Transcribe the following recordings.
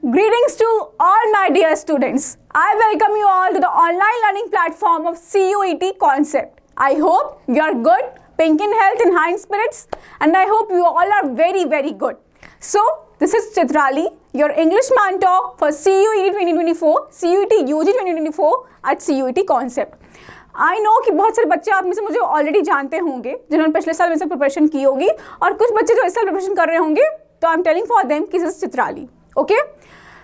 Greetings to all my dear students. I welcome you all to the online learning platform of CUET concept. I hope you are good, pink in health and high in spirits, and I hope you all are very good. So, this is Chitrali, your English mentor for CUET 2024, CUET UG 2024 at CUET concept. I know कि बहुत सारे बच्चे आप में से मुझे already जानते होंगे जिन्होंने पिछले साल में से प्रिपरेशन की होगी, और कुछ बच्चे जो इस साल प्रिपरेशन कर रहे होंगे, तो I am telling for them कि दिस इज चित्राली. ओके,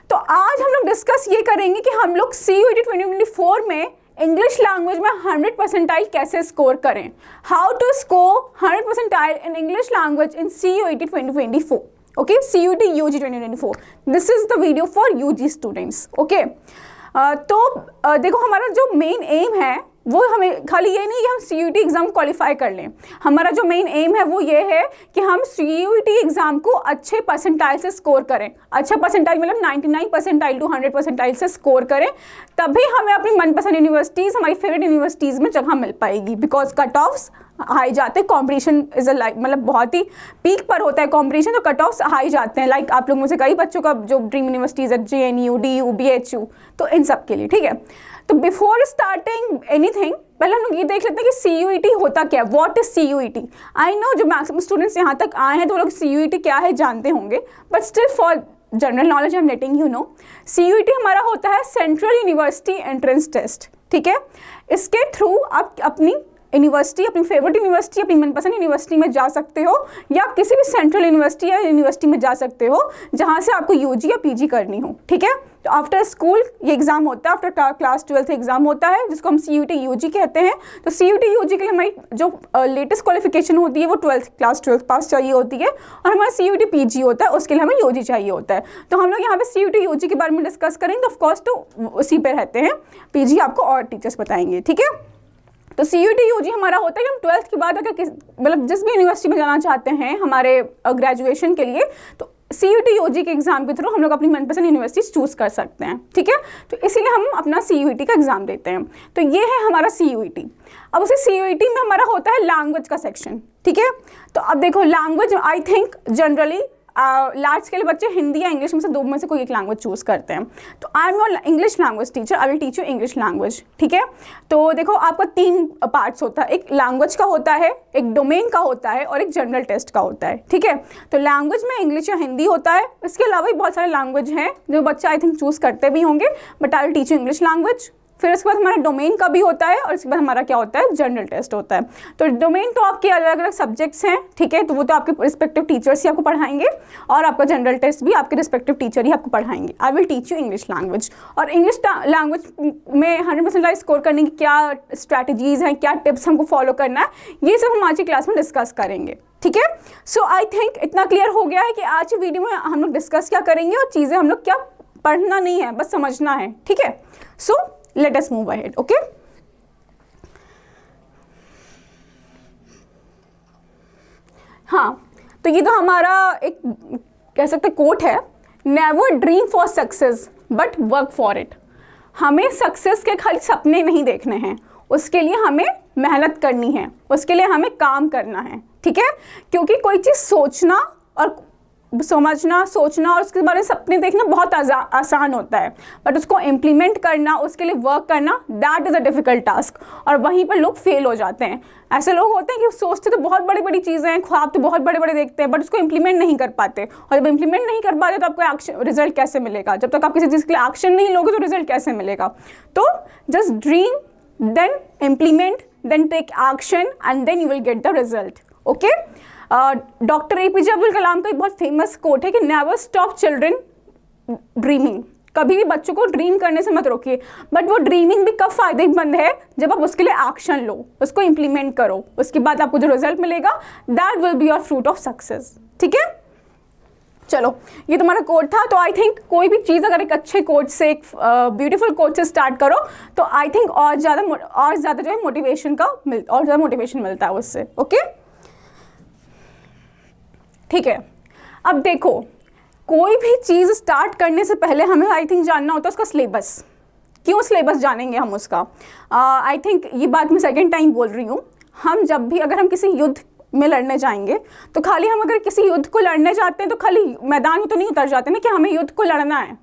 तो आज हम लोग डिस्कस ये करेंगे कि हम लोग CUET 2024 में इंग्लिश लैंग्वेज में 100 परसेंटाइल कैसे स्कोर करें. How to score 100 percentile in English language in CUET 2024. Okay, CUET UG 2024. This is the video for UG students. Okay, तो देखो हमारा जो मेन एम है वो हमें खाली ये नहीं कि हम CUET एग्ज़ाम क्वालिफाई कर लें. हमारा जो मेन एम है वो ये है कि हम CUET एग्ज़ाम को अच्छे परसेंटाइल से स्कोर करें. अच्छा परसेंटाइल मतलब 99 परसेंटाइल टू 100 परसेंटाइल से स्कोर करें, तभी हमें अपनी मनपसंद यूनिवर्सिटीज़, हमारी फेवरेट यूनिवर्सिटीज़ में जगह मिल पाएगी. बिकॉज कट ऑफ्स हाई जाते हैं, कॉम्पिटिशन इज अ लाइक मतलब बहुत ही पीक पर होता है कॉम्पिटिशन, तो कट ऑफ्स हाई जाते हैं. लाइक आप लोग मुझे कई बच्चों का जो ड्रीम यूनिवर्सिटीज़ है JNU, DU, BHU, तो इन सब के लिए ठीक है. तो बिफोर स्टार्टिंग एनीथिंग पहले हम लोग ये देख लेते हैं कि CUET होता क्या है. What is CUET? I know जो मैक्सिमम स्टूडेंट्स यहाँ तक आए हैं तो वो लोग CUET क्या है जानते होंगे, but still for general knowledge I am letting you know. CUET हमारा होता है सेंट्रल यूनिवर्सिटी एंट्रेंस टेस्ट. ठीक है, इसके थ्रू आप अपनी यूनिवर्सिटी, अपनी फेवरेट यूनिवर्सिटी, अपनी मनपसंद यूनिवर्सिटी में जा सकते हो, या किसी भी सेंट्रल यूनिवर्सिटी या यूनिवर्सिटी में जा सकते हो जहाँ से आपको UG या PG करनी हो. ठीक है, तो आफ्टर स्कूल ये एग्ज़ाम होता है, आफ्टर क्लास 12th एग्ज़ाम होता है जिसको हम CUET UG कहते हैं. तो CUET UG के लिए हमारी जो लेटेस्ट क्वालिफिकेशन होती है वो क्लास 12th पास चाहिए होती है, और हमारा CUET PG होता है, उसके लिए हमें UG चाहिए होता है. तो हम लोग यहाँ पे CUET UG के बारे में डिस्कस करेंगे. ऑफकोर्स तो उसी पे रहते हैं, PG आपको और टीचर्स बताएंगे. ठीक है, तो CUET UG हमारा होता है कि हम 12th के बाद अगर मतलब जिस भी यूनिवर्सिटी में जाना चाहते हैं हमारे ग्रेजुएशन के लिए, तो CUET UG के एग्ज़ाम के थ्रू हम लोग अपनी मनपसंद यूनिवर्सिटी चूज़ कर सकते हैं. ठीक है, तो इसीलिए हम अपना CUET का एग्ज़ाम देते हैं. तो ये है हमारा CUET. अब उसी CUET में हमारा होता है लैंग्वेज का सेक्शन. ठीक है, तो अब देखो language I think generally large scale बच्चे हिंदी या इंग्लिश में से दो में से कोई एक लैंग्वेज चूज़ करते हैं. तो I am your English language teacher, I will teach you English language. ठीक है, तो देखो आपका 3 पार्ट्स होता है. एक लैंग्वेज का होता है, एक डोमेन का होता है, और एक जनरल टेस्ट का होता है. ठीक है, तो लैंग्वेज में इंग्लिश या हिंदी होता है. इसके अलावा भी बहुत सारे लैंग्वेज हैं जो बच्चे आई थिंक चूज़ करते भी होंगे, but I will teach you English language. फिर उसके बाद हमारा डोमेन का भी होता है, और उसके बाद हमारा क्या होता है, जनरल टेस्ट होता है. तो डोमेन तो आपके अलग अलग सब्जेक्ट्स हैं. ठीक है, तो वो तो आपके रिस्पेक्टिव टीचर्स ही आपको पढ़ाएंगे, और आपका जनरल टेस्ट भी आपके रिस्पेक्टिव टीचर ही आपको पढ़ाएंगे. I will teach you English language. और इंग्लिश लैंग्वेज में 100% स्कोर करने की क्या स्ट्रैटेजीज़ हैं, क्या टिप्स हमको फॉलो करना है, ये सब हम आज की क्लास में डिस्कस करेंगे. ठीक है, सो आई थिंक इतना क्लियर हो गया है कि आज की वीडियो में हम लोग डिस्कस क्या करेंगे, और चीज़ें हम लोग क्या पढ़ना नहीं है, बस समझना है. ठीक है, सो let us move ahead. Okay, हाँ, तो ये तो हमारा एक कह सकते कोट है, never dream for success but work for it. हमें सक्सेस के खाली सपने नहीं देखने हैं, उसके लिए हमें मेहनत करनी है, उसके लिए हमें काम करना है. ठीक है, क्योंकि कोई चीज़ सोचना और समझना, सोचना और उसके बारे में सपने देखना बहुत आसान होता है, बट उसको इम्प्लीमेंट करना, उसके लिए वर्क करना, that is a difficult task. और वहीं पर लोग फेल हो जाते हैं. ऐसे लोग होते हैं कि सोचते तो बहुत बड़ी बड़ी चीज़ें हैं, ख्वाब तो बहुत बड़े बड़े देखते हैं, बट उसको इम्प्लीमेंट नहीं कर पाते. और जब इम्प्लीमेंट नहीं कर पाते तो आपको एक्शन रिजल्ट कैसे मिलेगा? जब तक आप किसी चीज़ के लिए एक्शन नहीं लोगे तो रिजल्ट कैसे मिलेगा? तो just dream, then implement, then take action, and then you will get the result. Okay, doctor APJ Abdul Kalam का एक बहुत फेमस कोट है कि नेवर स्टॉप चिल्ड्रन ड्रीमिंग. कभी भी बच्चों को ड्रीम करने से मत रोकिए, बट वो ड्रीमिंग भी कब फ़ायदेमंद है, जब आप उसके लिए एक्शन लो, उसको इम्प्लीमेंट करो, उसके बाद आपको जो रिजल्ट मिलेगा that will be your fruit of success. ठीक है, चलो ये तुम्हारा कोट था. तो आई थिंक कोई भी चीज़ अगर एक अच्छे कोट से, एक ब्यूटीफुल कोट से स्टार्ट करो, तो आई थिंक और ज़्यादा जो है मोटिवेशन का और ज़्यादा मोटिवेशन मिलता है उससे. ओके, ठीक है, अब देखो कोई भी चीज़ स्टार्ट करने से पहले हमें आई थिंक जानना होता है उसका सिलेबस. क्यों सिलेबस जानेंगे हम उसका? आई थिंक ये बात मैं सेकेंड टाइम बोल रही हूँ. हम जब भी अगर हम किसी युद्ध में लड़ने जाएंगे, तो खाली हम अगर किसी युद्ध को लड़ने जाते हैं तो खाली मैदान में तो नहीं उतर जाते ना कि हमें युद्ध को लड़ना है.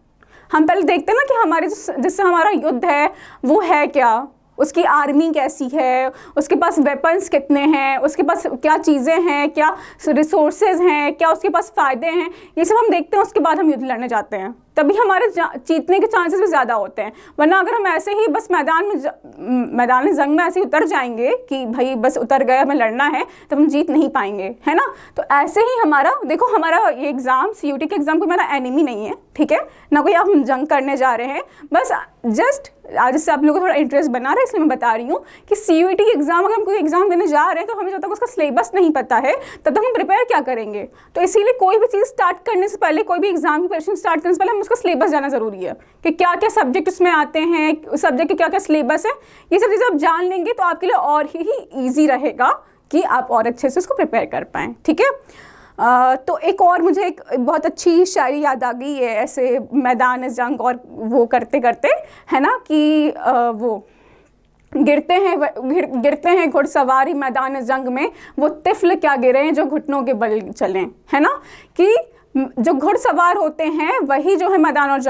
हम पहले देखते हैं ना कि हमारे जिससे हमारा युद्ध है वो है क्या, उसकी आर्मी कैसी है, उसके पास वेपन्स कितने हैं, उसके पास क्या चीज़ें हैं, क्या रिसोर्सेज हैं, क्या उसके पास फ़ायदे हैं, ये सब हम देखते हैं। उसके बाद हम युद्ध लड़ने जाते हैं, तभी हमारे जीतने के चांसेस भी ज़्यादा होते हैं। वरना अगर हम ऐसे ही बस मैदान जंग में ऐसे ही उतर जाएंगे कि भाई बस उतर गया, हमें लड़ना है, तो हम जीत नहीं पाएंगे, है ना। तो ऐसे ही हमारा देखो, हमारा ये एग्ज़ाम CUT के एग्ज़ाम कोई मेरा एनिमी नहीं है, ठीक है ना, कोई आप जंग करने जा रहे हैं, बस जस्ट आज से आप लोगों को थोड़ा इंटरेस्ट बना रहा है, इसलिए मैं बता रही हूँ कि CUT की एग्ज़ाम, अगर हम कोई एग्ज़ाम देने जा रहे हैं तो हमें जब तक उसका सिलेबस नहीं पता है तब तक हम प्रिपेयर क्या करेंगे। तो इसीलिए कोई भी चीज़ स्टार्ट करने से पहले, कोई भी एग्ज़ाम की प्रिपरेशन स्टार्ट करने से पहले हम उसका सिलेबस जाना ज़रूरी है कि क्या क्या सब्जेक्ट उसमें आते हैं, उस सब्जेक्ट के क्या क्या सिलेबस है। ये सब चीज़ें आप जान लेंगे तो आपके लिए और ही ईजी रहेगा कि आप और अच्छे से उसको प्रिपेयर कर पाएँ, ठीक है। तो एक और मुझे एक बहुत अच्छी शायरी याद आ गई है ऐसे मैदान जंग और वो करते करते, है ना, कि वो गिरते हैं घुड़सवारी मैदान जंग में, वो तिफल क्या गिरे हैं जो घुटनों के बल चलें, है ना, कि जो घुड़सवार होते हैं वही जो है मैदान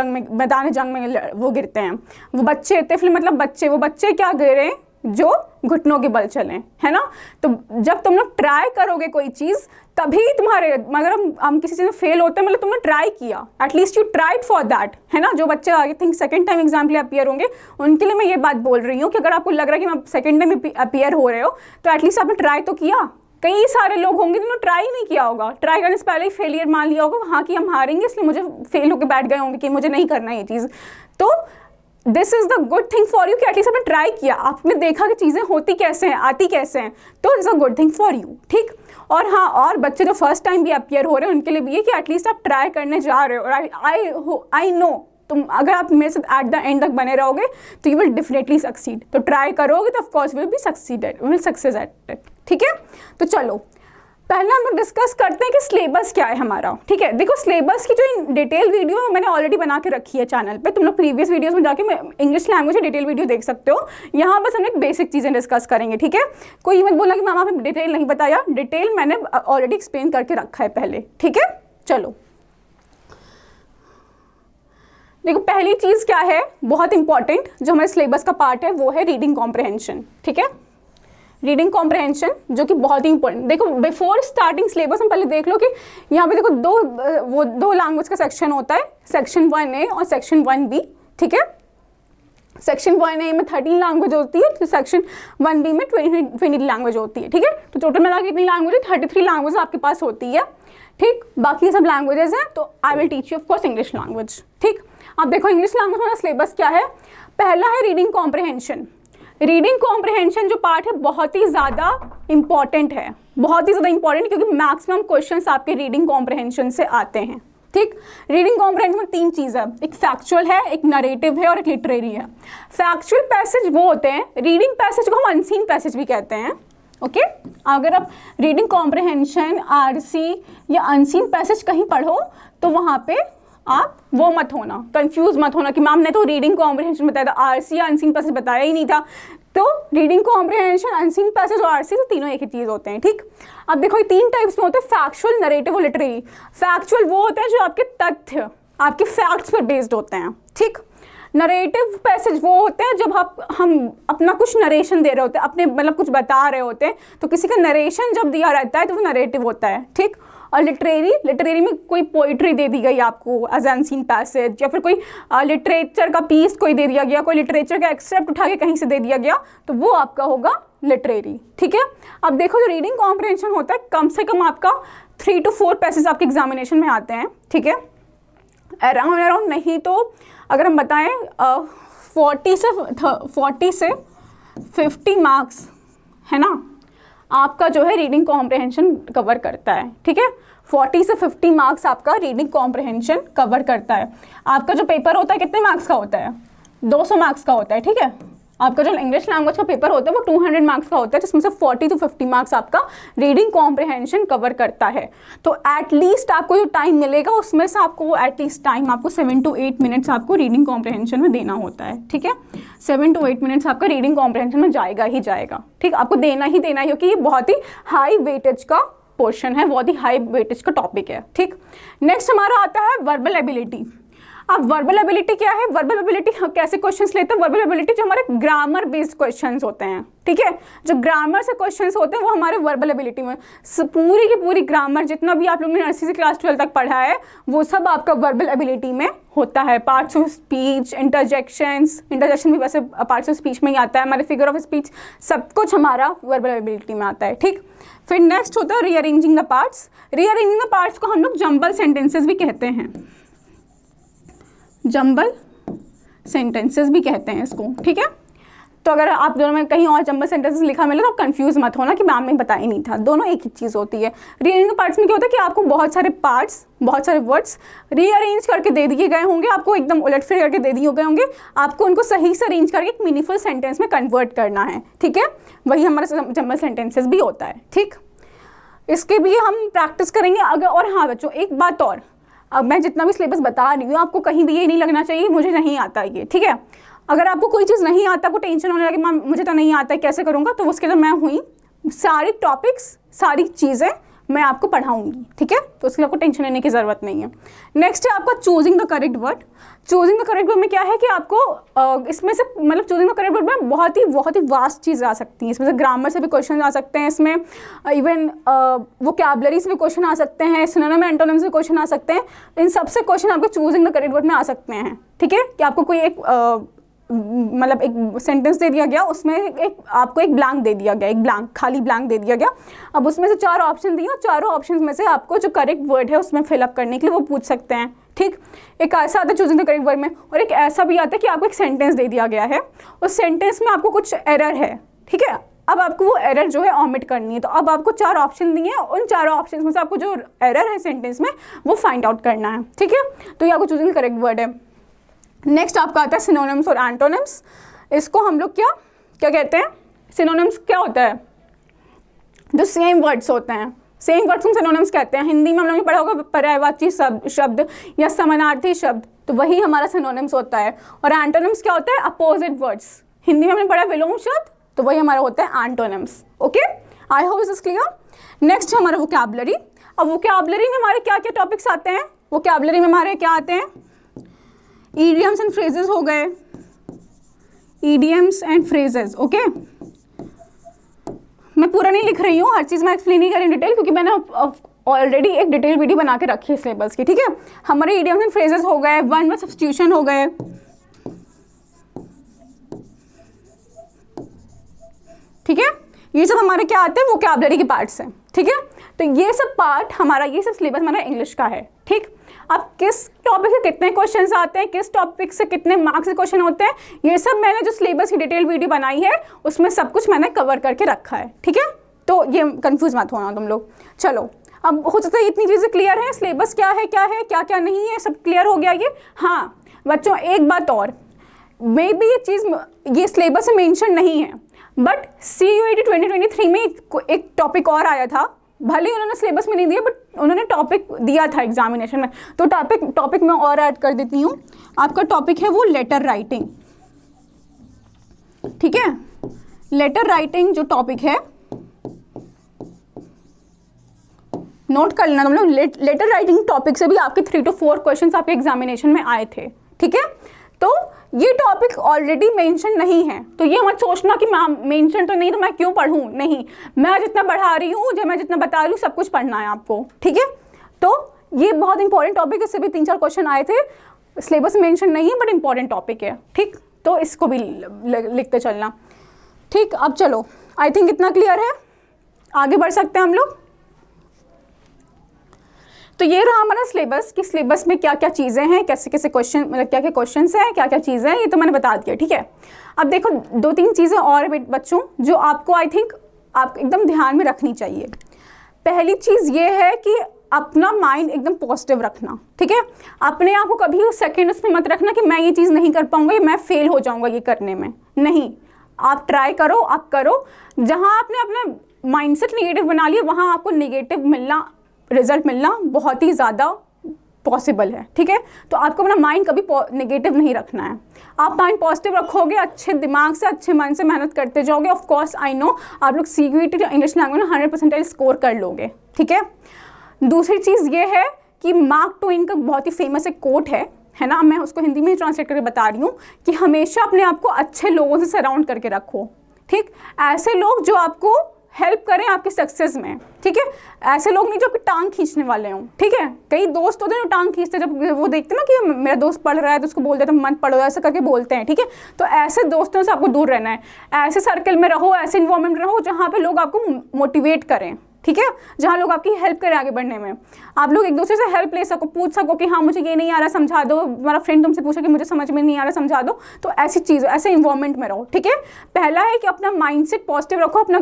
जंग में वो गिरते हैं। वो बच्चे, तिफल मतलब बच्चे, वो बच्चे क्या गिरे जो घुटनों के बल चलें, है ना। तो जब तुम लोग ट्राई करोगे कोई चीज़ तभी तुम्हारे, मगर हम किसी चीज़ में फेल होते हैं, मतलब तुमने ट्राई किया, at least you tried for that, है ना। जो बच्चे I think second time exam के लिए अपीयर होंगे उनके लिए मैं ये बात बोल रही हूँ कि अगर आपको लग रहा है कि आप सेकंड टाइम अपीयर हो रहे हो तो एटलीस्ट आपने ट्राई तो किया। कई सारे लोग होंगे जिन्होंने ट्राई नहीं किया होगा, ट्राई करने से पहले ही फेलियर मान लिया होगा, हाँ कि हम हारेंगे इसलिए मुझे फेल होकर बैठ गए होंगे कि मुझे नहीं करना ये चीज़। तो this is the good thing for you कि एटलीस्ट आपने ट्राई किया, आपने देखा कि चीज़ें होती कैसे हैं, आती कैसे हैं, तो is a good thing for you, ठीक। और हाँ, और बच्चे जो फर्स्ट टाइम भी अपीयर हो रहे हैं उनके लिए भी ये कि एटलीस्ट आप ट्राई करने जा रहे हो। और आई नो तुम अगर आप मेरे साथ एट द एंड तक बने रहोगे तो यू विल डेफिनेटली सक्सीड। तो ट्राई करोगे तो of course will be success at it, ठीक है। तो चलो पहले हम डिस्कस करते हैं कि सिलेबस क्या है हमारा, ठीक है। देखो सिलेबस की जो डिटेल वीडियो मैंने ऑलरेडी बना के रखी है चैनल पे, तुम लोग प्रीवियस वीडियोस में जाके इंग्लिश लैंग्वेज की डिटेल वीडियो देख सकते हो। यहाँ बस हम एक बेसिक चीज़ें डिस्कस करेंगे, ठीक है। कोई ये मत बोलना कि मैम आपने डिटेल नहीं बताया, डिटेल मैंने ऑलरेडी एक्सप्लेन करके रखा है पहले, ठीक है। चलो देखो पहली चीज़ क्या है, बहुत इंपॉर्टेंट जो हमारे सिलेबस का पार्ट है वो है रीडिंग कॉम्प्रहेंशन, ठीक है। रीडिंग कॉम्प्रहेंशन जो कि बहुत ही इंपॉर्टेंट। देखो बिफोर स्टार्टिंग सिलेबस हम पहले देख लो कि यहाँ पे देखो दो लैंग्वेज का सेक्शन होता है, सेक्शन 1A और सेक्शन 1B, ठीक है। सेक्शन 1A में 13 लैंग्वेज होती है, तो सेक्शन 1B में 20 लैंग्वेज होती है, ठीक है। तो टोटल मिला के कितनी लैंग्वेज है, 33 लैंग्वेज आपके पास होती है, ठीक। बाकी सब लैंग्वेजेस हैं तो I will teach you of course English language, ठीक। अब देखो इंग्लिश लैंग्वेज वाला सिलेबस क्या है। पहला है रीडिंग कॉम्प्रहेंशन। रीडिंग कॉम्प्रहेंशन जो पार्ट है बहुत ही ज़्यादा इंपॉर्टेंट है, बहुत ही ज़्यादा इंपॉर्टेंट, क्योंकि मैक्सिमम क्वेश्चंस आपके रीडिंग कॉम्प्रहेंशन से आते हैं, ठीक। रीडिंग कॉम्प्रहेंशन में 3 चीज़ है, एक फैक्चुअल है, एक नरेटिव है और एक लिटरेरी है। फैक्चुअल पैसेज वो होते हैं, रीडिंग पैसेज को हम अनसीन पैसेज भी कहते हैं, ओके। अगर आप रीडिंग कॉम्प्रहेंशन, RC या अनसीन पैसेज कहीं पढ़ो तो वहाँ पे आप वो मत होना, कंफ्यूज मत होना कि मैम ने तो रीडिंग कॉम्प्रहेंशन बताया था, RC या अनसीन पैसेज बताया ही नहीं था। तो रीडिंग कॉम्प्रहेंशन, अनसीन पैसेज और RC तो तीनों एक ही चीज़ होते हैं, ठीक। अब देखो ये 3 टाइप्स में होते हैं, फैक्चुअल, नरेटिव और लिटरेरी। फैक्चुअल वो होते हैं जो आपके तथ्य, आपके फैक्ट्स पर बेस्ड होते हैं, ठीक। नरेटिव पैसेज वो होते हैं जब हम अपना कुछ नरेशन दे रहे होते हैं, अपने मतलब कुछ बता रहे होते हैं, तो किसी का नरेशन जब दिया रहता है तो वो नरेटिव होता है, ठीक। और लिटरेरी में कोई पोइट्री दे दी गई आपको एज अनसीन पैसेज, या फिर कोई लिटरेचर का पीस कोई दे दिया गया, कोई लिटरेचर का एक्सेप्ट उठा के कहीं से दे दिया गया, तो वो आपका होगा लिटरेरी, ठीक है। अब देखो जो रीडिंग कॉम्प्रहेंशन होता है कम से कम आपका 3 to 4 पैसेज आपके एग्जामिनेशन में आते हैं, ठीक है। अराउंड नहीं तो अगर हम बताएं 40 से 50 मार्क्स, है ना, आपका जो है रीडिंग कॉम्प्रहेंशन कवर करता है, ठीक है। 40 से 50 मार्क्स आपका रीडिंग कॉम्प्रहेंशन कवर करता है। आपका जो पेपर होता है कितने मार्क्स का होता है, 200 मार्क्स का होता है, ठीक है। आपका जो इंग्लिश लैंग्वेज का पेपर होता है वो 200 मार्क्स का होता है, जिसमें से 40 to 50 मार्क्स आपका रीडिंग कॉम्प्रहेंशन कवर करता है। तो एटलीस्ट आपको जो टाइम मिलेगा उसमें से आपको एटलीस्ट टाइम आपको 7 to 8 मिनट्स आपको रीडिंग कॉम्प्रहेंशन में देना होता है, ठीक है। 7 to 8 मिनट्स आपका रीडिंग कॉम्प्रहेंशन में जाएगा ही जाएगा, ठीक। आपको देना ही देना है क्योंकि ये बहुत ही हाई वेटेज का पोर्शन है, बहुत ही हाई वेटेज का टॉपिक है, ठीक। नेक्स्ट हमारा आता है वर्बल एबिलिटी। अब वर्बल एबिलिटी क्या है? वर्बल एबिलिटी कैसे क्वेश्चंस लेते हैं? वर्बल एबिलिटी जो हमारे ग्रामर बेस्ड क्वेश्चंस होते हैं, ठीक है, जो ग्रामर से क्वेश्चंस होते हैं वो हमारे वर्बल एबिलिटी में, पूरी की पूरी ग्रामर जितना भी आप लोगों ने नर्सरी से क्लास 12 तक पढ़ा है वो सब आपका वर्बल एबिलिटी में होता है। Parts of speech, interjections, interjection भी वैसे पार्ट्स ऑफ स्पीच में ही आता है, हमारे फिगर ऑफ स्पीच, सब कुछ हमारा वर्बल एबिलिटी में आता है, ठीक। फिर नेक्स्ट होता है rearranging the parts. Rearranging the parts को हम लोग जंबल सेंटेंसेस भी कहते हैं, जंबल सेंटेंसेस भी कहते हैं इसको, ठीक है। तो अगर आप दोनों में कहीं और जंबल सेंटेंसेस लिखा मिले तो आप कंफ्यूज मत होना कि मैम ने बताया नहीं था, दोनों एक ही चीज़ होती है। रीअरेंजिंग पार्ट्स में क्या होता है कि आपको बहुत सारे पार्ट्स, बहुत सारे वर्ड्स रीअरेंज करके दे दिए गए होंगे, आपको एकदम उलटफेर करके दे दिए गए होंगे, आपको उनको सही से अरेंज करके एक मीनिंगफुल सेंटेंस में कन्वर्ट करना है, ठीक है। वही हमारा जंबल सेंटेंसेस भी होता है, ठीक। इसके भी हम प्रैक्टिस करेंगे अगर। और हाँ बच्चों, एक बात और, अब मैं जितना भी सिलेबस बता रही हूँ आपको कहीं भी ये नहीं लगना चाहिए मुझे नहीं आता ये, ठीक है। अगर आपको कोई चीज़ नहीं आता, आपको टेंशन होने लगे मैम मुझे तो नहीं आता है कैसे करूँगा, तो उसके लिए मैं हुई, सारी टॉपिक्स, सारी चीज़ें मैं आपको पढ़ाऊंगी, ठीक है। तो उसके लिए आपको टेंशन लेने की ज़रूरत नहीं है। नेक्स्ट है आपका choosing the correct word. Choosing the correct word में क्या है कि आपको इसमें से मतलब चूजिंग द करेक्ट वर्ड में बहुत ही वास्ट चीज़ आ सकती है। इसमें से ग्रामर से भी क्वेश्चन आ सकते हैं, इसमें इवन वोकैबुलरी से भी क्वेश्चन आ सकते हैं, सिनोनिम एंटोनिम से क्वेश्चन आ सकते हैं। इन सबसे क्वेश्चन आपको चूजिंग द करेक्ट वर्ड में आ सकते हैं, ठीक है। कि आपको कोई एक मतलब एक सेंटेंस दे दिया गया, उसमें आपको एक ब्लैंक दे दिया गया, एक ब्लैंक, खाली ब्लैंक दे दिया गया। अब उसमें से 4 ऑप्शन दिए और चारों ऑप्शन में से आपको जो करेक्ट वर्ड है उसमें फिलअप करने के लिए वो पूछ सकते हैं, ठीक। एक ऐसा आता है चूजिंग द करेक्ट वर्ड में, और एक ऐसा भी आता है कि आपको एक सेंटेंस दे दिया गया है, उस सेंटेंस में आपको कुछ एरर है, ठीक है। अब आपको वो एरर जो है ऑमिट करनी है, तो अब आपको 4 ऑप्शन दिए हैं, उन 4 ऑप्शन में से आपको जो एरर है सेंटेंस में वो फाइंड आउट करना है, ठीक है। तो ये आपको चूजिंग द करेक्ट वर्ड है। नेक्स्ट आपका आता है सिनोनिम्स और एंटोनिम्स। इसको हम लोग क्या कहते हैं? सिनोनिम्स क्या होता है? जो सेम वर्ड्स होते हैं, सेम वर्ड्स को सिनोनिम्स कहते हैं। हिंदी में हम लोगों ने पढ़ा होगा पर्यायवाची शब्द या समानार्थी शब्द, तो वही हमारा सिनोनिम्स होता है। और एंटोनिम्स क्या होता है? Opposite words. हिंदी में हमने पढ़ा विलोम शब्द, तो वही हमारा होता है antonyms. Okay, I hope this is clear. Next है हमारा वोकैबुलरी। अब वोकैबुलरी में हमारे क्या क्या टॉपिक्स आते हैं? वोकैबुलरी में हमारे क्या आते हैं? idioms एंड फ्रेजेस हो गए, idioms एंड फ्रेजेस, ओके। मैं पूरा नहीं लिख रही हूँ, हर चीज़ मैं एक्सप्लेन नहीं कर रही डिटेल, क्योंकि मैंने ऑलरेडी एक डिटेल वीडियो बना के रखी है सिलेबस की, ठीक है। हमारे idioms एंड फ्रेजेस हो गए, वन वर्ड सब्स्टिट्यूशन हो गए, ठीक है। ये सब हमारे क्या आते हैं? वोकैबुलरी के पार्ट्स हैं, ठीक है। तो ये सब पार्ट हमारा, ये सब सिलेबस हमारा इंग्लिश का है, ठीक। अब किस टॉपिक से कितने क्वेश्चंस आते हैं, किस टॉपिक से कितने मार्क्स के क्वेश्चन होते हैं, ये सब मैंने जो सिलेबस की डिटेल वीडियो बनाई है उसमें सब कुछ मैंने कवर करके रखा है, ठीक है। तो ये कंफ्यूज मत होना तुम लोग। चलो, अब हो सकता है इतनी चीज़ें क्लियर है, सिलेबस क्या है क्या क्या नहीं है, सब क्लियर हो गया ये। हाँ बच्चों, एक बात और, मे बी ये चीज़ ये सिलेबस में मेंशन नहीं है, बट CUET 2023 में एक टॉपिक और आया था, भले ही उन्होंने सिलेबस में नहीं दिया बट उन्होंने टॉपिक दिया था एग्जामिनेशन में, तो टॉपिक मैं और ऐड कर देती हूँ। आपका टॉपिक है वो लेटर राइटिंग, ठीक है। लेटर राइटिंग जो टॉपिक है, नोट कर लेना तुम लोग। लेटर राइटिंग टॉपिक से भी आपके 3 to 4 क्वेश्चंस आपके एग्जामिनेशन में आए थे, ठीक है। तो ये टॉपिक ऑलरेडी मेंशन नहीं है, तो ये मत सोचना कि मैम मेंशन तो नहीं तो मैं क्यों पढ़ूं, नहीं, मैं जितना पढ़ा रही हूँ, जब मैं जितना बता रही हूँ सब कुछ पढ़ना है आपको, ठीक है। तो ये बहुत इंपॉर्टेंट टॉपिक है, इससे भी 3-4 क्वेश्चन आए थे, सिलेबस में मेंशन नहीं है बट इंपॉर्टेंट टॉपिक है, ठीक। तो इसको भी लिखते चलना, ठीक। अब चलो, आई थिंक इतना क्लियर है, आगे बढ़ सकते हैं हम लोग। तो ये रहा हमारा सिलेबस, कि सिलेबस में क्या क्या चीज़ें हैं, कैसे कैसे क्वेश्चन, मतलब क्या क्या क्वेश्चंस हैं, क्या क्या चीज़ें हैं, ये तो मैंने बता दिया, ठीक है। अब देखो 2-3 चीज़ें और बच्चों जो आपको आई थिंक आप एकदम ध्यान में रखनी चाहिए। पहली चीज़ ये है कि अपना माइंड एकदम पॉजिटिव रखना, ठीक है। अपने आप को कभी उस सेकेंड उसमें मत रखना कि मैं ये चीज़ नहीं कर पाऊँगा या मैं फेल हो जाऊँगा ये करने में, नहीं। आप ट्राई करो, आप करो। जहाँ आपने अपना माइंडसेट नेगेटिव बना लिया, वहाँ आपको नेगेटिव मिलना, रिजल्ट मिलना बहुत ही ज़्यादा पॉसिबल है, ठीक है। तो आपको अपना माइंड कभी नेगेटिव नहीं रखना है। आप माइंड पॉजिटिव रखोगे, अच्छे दिमाग से, अच्छे मन से मेहनत करते जाओगे, ऑफ कोर्स आई नो आप लोग CUET इंग्लिश लैंग्वेज में 100% स्कोर कर लोगे, ठीक है। दूसरी चीज़ ये है कि मार्क ट्वेन का बहुत ही फेमस एक कोट है, है ना, मैं उसको हिंदी में ही ट्रांसलेट करके बता रही हूँ कि हमेशा अपने आप को अच्छे लोगों से सराउंड करके रखो, ठीक। ऐसे लोग जो आपको हेल्प करें आपके सक्सेस में, ठीक है। ऐसे लोग नहीं जो आपकी टांग खींचने वाले हों, ठीक है। कई दोस्त होते हैं जो टांग खींचते हैं, जब वो देखते हैं ना कि मेरा दोस्त पढ़ रहा है तो उसको बोल देते हैं मत पढ़ो, ऐसा करके बोलते हैं, ठीक है। तो ऐसे दोस्तों से आपको दूर रहना है। ऐसे सर्कल में रहो, ऐसे इन्वायरमेंट में रहो जहाँ पे लोग आपको मोटिवेट करें, ठीक है, जहाँ लोग आपकी हेल्प करें आगे बढ़ने में। आप लोग एक दूसरे से हेल्प ले सको, पूछ सको कि हाँ मुझे ये नहीं आ रहा समझा दो, हमारा फ्रेंड तुमसे पूछा कि मुझे समझ में नहीं आ रहा समझा दो। तो ऐसी चीज़, ऐसे इन्वायरमेंट में रहो, ठीक है। पहला है कि अपना माइंडसेट पॉजिटिव रखो, अपना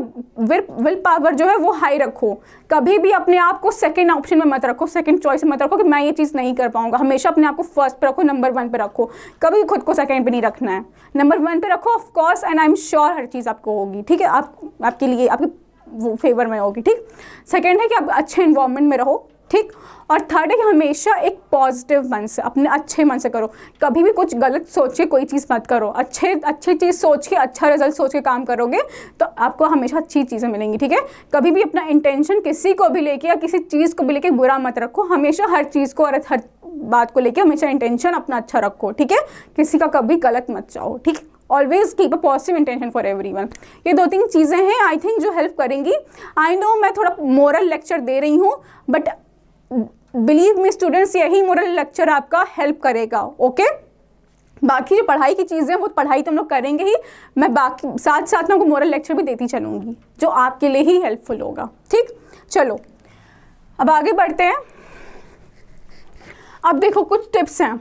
विल पावर जो है वो हाई रखो। कभी भी अपने आप को सेकंड ऑप्शन में मत रखो, सेकंड चॉइस में मत रखो कि मैं ये चीज़ नहीं कर पाऊंगा। हमेशा अपने आप को फर्स्ट पे रखो, नंबर 1 पे रखो, कभी खुद को सेकंड पे नहीं रखना है, नंबर 1 पे रखो। Of course and I am sure हर चीज़ आपको होगी, ठीक है, आपके लिए आपके वो फेवर में होगी, ठीक। सेकेंड है कि आप अच्छे इन्वायरमेंट में रहो, ठीक। और थर्ड है कि हमेशा एक पॉजिटिव मन से, अपने अच्छे मन से करो। कभी भी कुछ गलत सोच के कोई चीज़ मत करो। अच्छी चीज़ सोच के, अच्छा रिजल्ट सोच के काम करोगे तो आपको हमेशा अच्छी चीज़ें मिलेंगी, ठीक है। कभी भी अपना इंटेंशन किसी को भी लेके या किसी चीज़ को भी लेके बुरा मत रखो। हमेशा हर चीज़ को और हर बात को लेके हमेशा इंटेंशन अपना अच्छा रखो, ठीक है। किसी का कभी गलत मत चाहो, ठीक। Always keep a positive intention for everyone. ये 2-3 चीज़ें हैं आई थिंक जो हेल्प करेंगी। आई नो मैं थोड़ा मोरल लेक्चर दे रही हूँ, बट बिलीव मी स्टूडेंट्स, यही मोरल लेक्चर आपका हेल्प करेगा, ओके। बाकी जो पढ़ाई की चीज़ें वो पढ़ाई तो हम लोग करेंगे ही, मैं बाकी साथ साथ में आपको मोरल लेक्चर भी देती चलूँगी जो आपके लिए ही हेल्पफुल होगा, ठीक। चलो अब आगे बढ़ते हैं। अब देखो कुछ टिप्स हैं,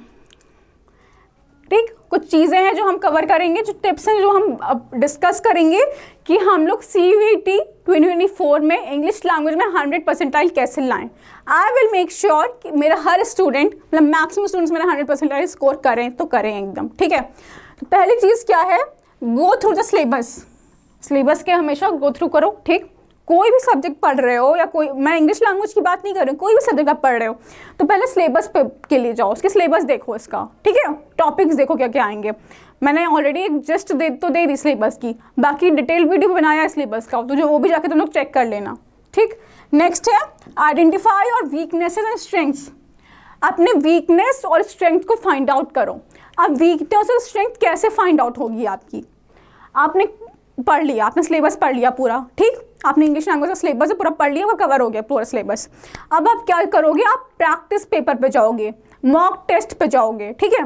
ठीक। कुछ चीज़ें हैं जो हम कवर करेंगे, जो टिप्स हैं जो हम अब डिस्कस करेंगे कि हम लोग CUET 2024 में इंग्लिश लैंग्वेज में 100 परसेंटाइल कैसे लाएं। आई विल मेक श्योर कि मेरा हर स्टूडेंट, मतलब मैक्सिमम स्टूडेंट्स मेरा 100 परसेंटाइल स्कोर करें तो करें एकदम, ठीक है। तो पहली चीज़ क्या है, गो थ्रू द सिलेबस के हमेशा गो थ्रू करो, ठीक। कोई भी सब्जेक्ट पढ़ रहे हो या कोई, मैं इंग्लिश लैंग्वेज की बात नहीं कर रही हूँ, कोई भी सब्जेक्ट आप पढ़ रहे हो तो पहले सिलेबस पे के लिए जाओ, उसके सिलेबस देखो इसका, ठीक है। टॉपिक्स देखो क्या क्या आएंगे। मैंने ऑलरेडी एक जस्ट दे दी सिलेबस की, बाकी डिटेल वीडियो बनाया है सिलेबस का, तो जो वो भी जाके तुम लोग चेक कर लेना, ठीक। नेक्स्ट है आइडेंटिफाई और वीकनेसेस एंड स्ट्रेंथ्स। अपने वीकनेस और स्ट्रेंथ को फाइंड आउट करो। अब वीकनेस और स्ट्रेंथ कैसे फाइंड आउट होगी आपकी, आपने पढ़ लिया, आपने सिलेबस पढ़ लिया पूरा, ठीक। आपने इंग्लिश लैंग्वेज का सिलेबस पूरा पढ़ लिया, वो कवर हो गया पूरा सिलेबस। अब आप क्या करोगे, आप प्रैक्टिस पेपर पे जाओगे, मॉक टेस्ट पे जाओगे, ठीक है।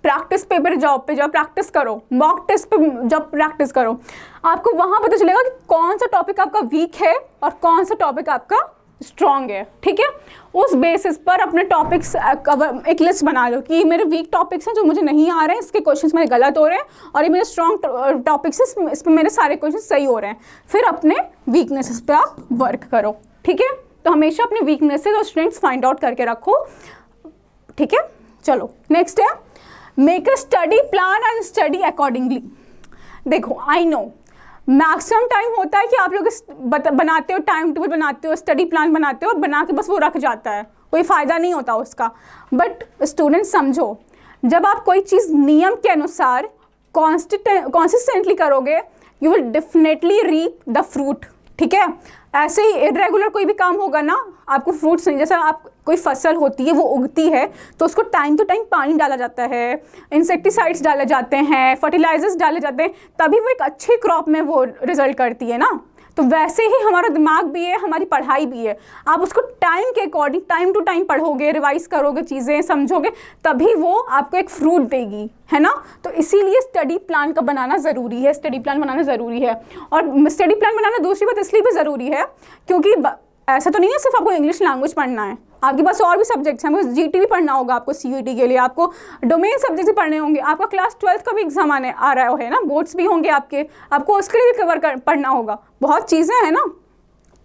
प्रैक्टिस पेपर पे जाओ प्रैक्टिस करो, मॉक टेस्ट पे जब प्रैक्टिस करो, आपको वहाँ पता चलेगा कि कौन सा टॉपिक आपका वीक है और कौन सा टॉपिक आपका स्ट्रॉन्ग है, ठीक है। उस बेसिस पर अपने टॉपिक्स कवर, एक लिस्ट बना लो कि मेरे वीक टॉपिक्स हैं जो मुझे नहीं आ रहे हैं, इसके क्वेश्चंस मेरे गलत हो रहे हैं, और ये मेरे स्ट्रॉन्ग टॉपिक्स हैं, इस पर मेरे सारे क्वेश्चन सही हो रहे हैं। फिर अपने वीकनेसेस पे आप वर्क करो, ठीक है। तो हमेशा अपने वीकनेसेस और स्ट्रेंथ्स फाइंड आउट करके रखो, ठीक है। चलो नेक्स्ट है make a study plan and study accordingly. देखो आई नो मैक्सिमम टाइम होता है कि आप लोग बनाते हो, टाइम टेबल बनाते हो, स्टडी प्लान बनाते हो और बना के बस वो रख जाता है, कोई फ़ायदा नहीं होता उसका। बट स्टूडेंट समझो, जब आप कोई चीज़ नियम के अनुसार कॉन्सिस्टेंटली करोगे, you will definitely reap the fruit, ठीक है। ऐसे ही इरेगुलर कोई भी काम होगा ना, आपको फ्रूट्स नहीं, जैसे आप कोई फसल होती है वो उगती है तो उसको टाइम टू टाइम पानी डाला जाता है, इंसेक्टिसाइड्स डाले जाते हैं, फर्टिलाइजर्स डाले जाते हैं, तभी वो एक अच्छी क्रॉप में वो रिजल्ट करती है ना। तो वैसे ही हमारा दिमाग भी है, हमारी पढ़ाई भी है। आप उसको टाइम के अकॉर्डिंग टाइम टू टाइम पढ़ोगे, रिवाइज करोगे, चीज़ें समझोगे, तभी वो आपको एक फ्रूट देगी, है ना। तो इसीलिए स्टडी प्लान का बनाना ज़रूरी है, स्टडी प्लान बनाना ज़रूरी है। और स्टडी प्लान बनाना दूसरी बात इसलिए भी ज़रूरी है क्योंकि ऐसा तो नहीं है सिर्फ आपको इंग्लिश लैंग्वेज पढ़ना है, आपके पास और भी सब्जेक्ट्स हैं। आपको GT भी पढ़ना होगा, आपको CUET के लिए आपको डोमेन सब्जेक्ट भी पढ़ने होंगे, आपका क्लास 12th का भी एग्जाम आ रहा है ना, बोर्ड्स भी होंगे आपको उसके लिए भी पढ़ना होगा, बहुत चीज़ें हैं ना।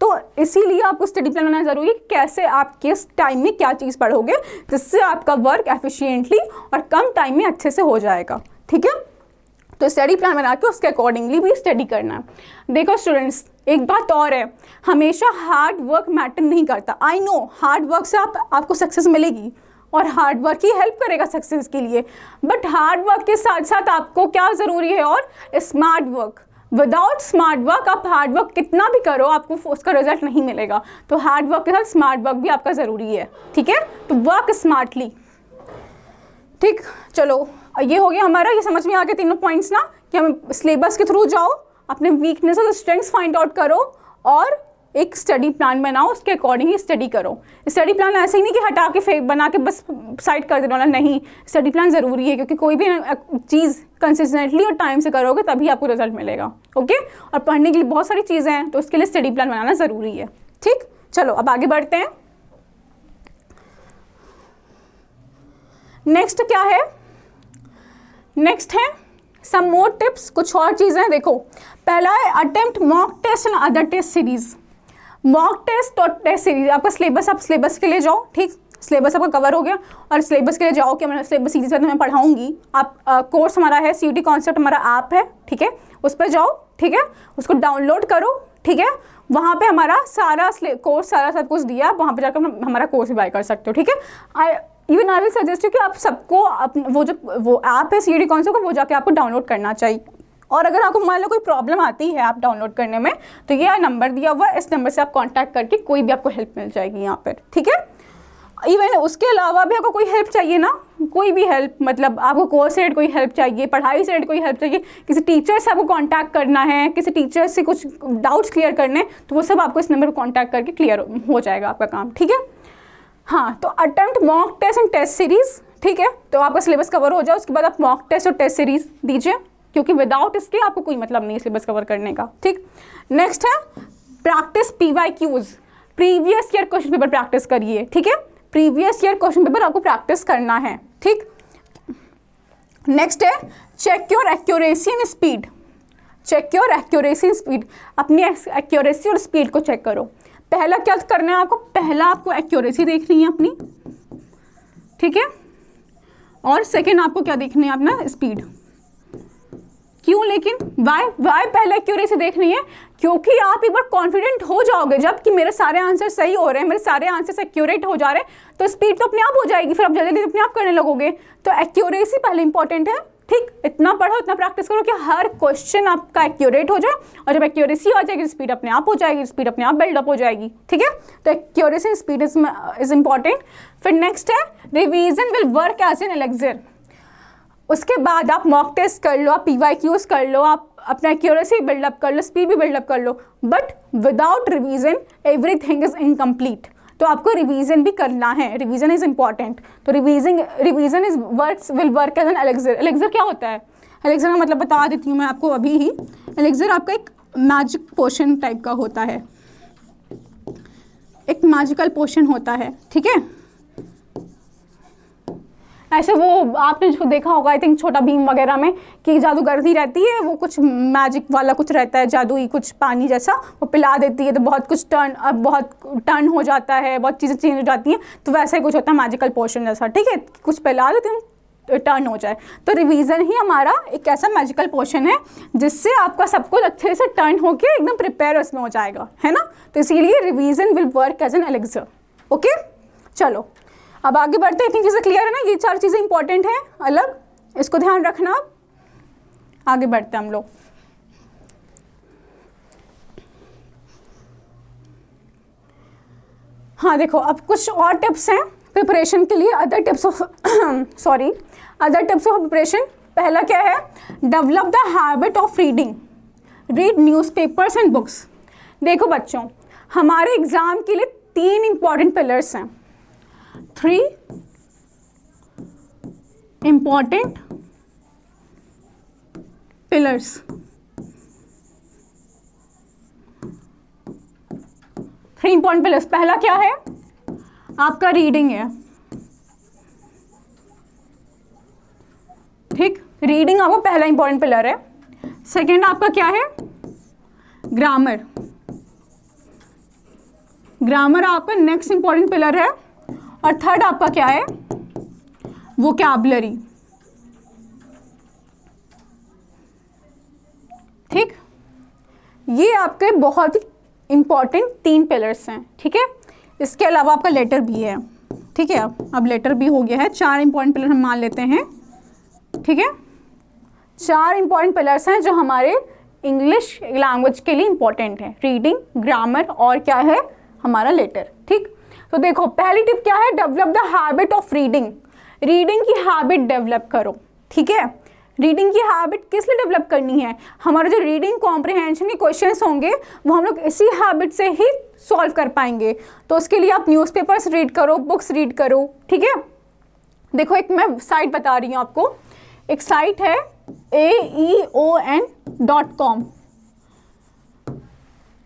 तो इसीलिए आपको स्टडी प्लान बनाना ज़रूरी है, कैसे आप किस टाइम में क्या चीज़ पढ़ोगे जिससे आपका वर्क एफिशिएंटली और कम टाइम में अच्छे से हो जाएगा, ठीक है। तो स्टडी प्लान बना के उसके अकॉर्डिंगली भी स्टडी करना है। देखो स्टूडेंट्स, एक बात और है, हमेशा हार्ड वर्क मैटर नहीं करता। आई नो हार्ड वर्क से आपको सक्सेस मिलेगी और हार्ड वर्क ही हेल्प करेगा सक्सेस के लिए, बट हार्ड वर्क के साथ साथ आपको क्या ज़रूरी है, और smart work. Without smart work आप हार्ड वर्क कितना भी करो, आपको उसका रिजल्ट नहीं मिलेगा। तो हार्ड वर्क के साथ स्मार्ट वर्क भी आपका ज़रूरी है, ठीक है। तो वर्क स्मार्टली। ठीक, चलो ये हो गया हमारा, ये समझ में आ गए तीनों पॉइंट्स ना, कि हम सिलेबस के थ्रू जाओ, अपने वीकनेस और स्ट्रेंथ्स फाइंड आउट करो और एक स्टडी प्लान बनाओ, उसके अकॉर्डिंग ही स्टडी करो। स्टडी प्लान ऐसे ही नहीं कि हटा के फेक बना के बस साइड कर देना, नहीं, स्टडी प्लान ज़रूरी है, क्योंकि कोई भी चीज़ कंसिस्टेंटली और टाइम से करोगे तभी आपको रिजल्ट मिलेगा। ओके, और पढ़ने के लिए बहुत सारी चीज़ें हैं, तो उसके लिए स्टडी प्लान बनाना ज़रूरी है। ठीक, चलो अब आगे बढ़ते हैं। नेक्स्ट क्या है? नेक्स्ट है सम मोर टिप्स, कुछ और चीज़ें देखो। पहला है attempt mock test and other test series. Mock test और टेस्ट सीरीज, आपका सिलेबस, आप सिलेबस के लिए जाओ। ठीक, सिलेबस आपका कवर हो गया और सिलेबस के लिए जाओ कि मैं सिलेबस सीरीज में पढ़ाऊंगी। आप कोर्स हमारा है CUET कॉन्सेप्ट, हमारा ऐप है, ठीक है, उस पर जाओ, ठीक है, उसको डाउनलोड करो, ठीक है, वहाँ पे हमारा सारा कोर्स, सारा सब कुछ दिया, आप वहाँ पे जाकर हमारा कोर्स भी बाय कर सकते हो। ठीक है, even I will suggest you कि आप सबको वो ऐप है CUET कॉन्सेप्ट को, वो जाके आपको डाउनलोड करना चाहिए। और अगर आपको मान लो कोई प्रॉब्लम आती है ऐप डाउनलोड करने में, तो ये नंबर दिया हुआ है, इस नंबर से आप कांटेक्ट करके कोई भी आपको हेल्प मिल जाएगी यहाँ पर। ठीक है, इवन उसके अलावा भी आपको कोई हेल्प चाहिए ना, कोई भी हेल्प, मतलब आपको कोर्स से कोई हेल्प चाहिए, पढ़ाई से कोई हेल्प चाहिए, किसी टीचर से आपको कांटेक्ट करना है, किसी टीचर से कुछ डाउट्स क्लियर करने, तो वो सब आपको इस नंबर पर कांटेक्ट करके क्लियर हो जाएगा आपका काम। ठीक है, हाँ, तो attempt mock test and test series. ठीक है, तो आपका सिलेबस कवर हो जाए, उसके बाद आप मॉक टेस्ट और टेस्ट सीरीज दीजिए, क्योंकि विदाउट इसके आपको कोई मतलब नहीं है सिलेबस कवर करने का। ठीक, नेक्स्ट है practice PYQs, previous year question paper practice करिए। ठीक है, प्रीवियस ईयर क्वेश्चन पेपर आपको प्रैक्टिस करना है। ठीक, नेक्स्ट है check your accuracy and speed. Check your accuracy and speed, अपनी एक्यूरेसी और स्पीड को चेक करो। पहला क्या करना है आपको? पहला आपको एक्यूरेसी देखनी है अपनी, ठीक है, और सेकेंड आपको क्या देखनी है? अपना स्पीड। क्यों लेकिन? वाई पहले एक्यूरेसी देखनी है? क्योंकि आप एक बार कॉन्फिडेंट हो जाओगे जब कि मेरे सारे आंसर सही हो रहे हैं, मेरे सारे आंसर एक्यूरेट हो जा रहे हैं, तो स्पीड तो अपने आप हो जाएगी, फिर आप जल्दी जल्दी अपने आप करने लगोगे। तो एक्यूरेसी पहले इंपॉर्टेंट है। ठीक, इतना पढ़ो, इतना प्रैक्टिस करो कि हर क्वेश्चन आपका एक्यूरेट हो जाए, और जब एक्यूरेसी हो जाएगी स्पीड अपने आप हो जाएगी, स्पीड अपने आप बिल्डअप हो जाएगी। ठीक है, तो एक्यूरेसी स्पीड इज इंपॉर्टेंट। फिर नेक्स्ट है revision will work as an elixir. उसके बाद आप मॉक टेस्ट कर लो, आप PYQs कर लो, आप अपना एक्यूरेसी बिल्डअप कर लो, स्पीड भी बिल्डअप कर लो, but without revision everything is incomplete. तो आपको रिवीजन भी करना है, रिवीजन इज इंपॉर्टेंट। तो revision is will work as an elixir. Elixir क्या होता है? एलेक्सर का मतलब बता देती हूँ मैं आपको अभी ही। एलेक्सर आपका एक मैजिक पोशन टाइप का होता है, एक मैजिकल पोशन होता है। ठीक है, ऐसे वो आपने जो देखा होगा आई थिंक छोटा भीम वगैरह में, कि जादूगरनी रहती है, वो कुछ मैजिक वाला कुछ रहता है, जादुई कुछ पानी जैसा, वो पिला देती है तो बहुत कुछ टर्न हो जाता है, बहुत चीज़ें चेंज हो जाती हैं। तो वैसा ही कुछ होता है मैजिकल पोशन जैसा। ठीक है, कुछ पिला देते हैं टर्न हो जाए। तो रिवीजन ही हमारा एक ऐसा मैजिकल पोशन है जिससे आपका सब कुछ अच्छे से टर्न होकर एकदम प्रिपेयर उसमें हो जाएगा, है ना। तो इसीलिए revision will work as an elixir. Okay, चलो अब आगे बढ़ते हैं। इतनी चीज़ें क्लियर है ना, ये 4 चीज़ें इंपॉर्टेंट हैं अलग, इसको ध्यान रखना। आगे बढ़ते हैं हम लोग। हाँ देखो, अब कुछ और टिप्स हैं प्रिपरेशन के लिए, अदर टिप्स ऑफ प्रिपरेशन। पहला क्या है? Develop the habit of reading, read newspapers and books. देखो बच्चों, हमारे एग्जाम के लिए 3 इंपॉर्टेंट पिलर्स हैं, 3 important pillars। 3 important pillars। पहला क्या है? आपका रीडिंग है। ठीक, रीडिंग आपका पहला इंपॉर्टेंट पिलर है। सेकेंड आपका क्या है? ग्रामर। ग्रामर आपका नेक्स्ट इंपॉर्टेंट पिलर है। और थर्ड आपका क्या है? वोकैबुलरी। ठीक, ये आपके बहुत ही इंपॉर्टेंट 3 पिलर्स हैं। ठीक है, इसके अलावा आपका लेटर भी है। ठीक है, अब लेटर भी हो गया है। 4 इंपॉर्टेंट पिलर हम मान लेते हैं। ठीक है, 4 इंपॉर्टेंट पिलर्स हैं जो हमारे इंग्लिश लैंग्वेज के लिए इंपॉर्टेंट है, रीडिंग, ग्रामर और क्या है? हमारा लेटर। ठीक, तो देखो पहली टिप क्या है? Develop the habit of reading. Reading की हैबिट डेवलप करो, ठीक है। रीडिंग की हैबिट किस लिए डेवलप करनी है? हमारे जो रीडिंग कॉम्प्रिहेंशन के क्वेश्चंस होंगे वो हम लोग इसी हैबिट से ही सॉल्व कर पाएंगे। तो उसके लिए आप न्यूज़पेपर्स रीड करो, बुक्स रीड करो, ठीक है। देखो एक मैं साइट बता रही हूँ आपको, एक साइट है aeon.com,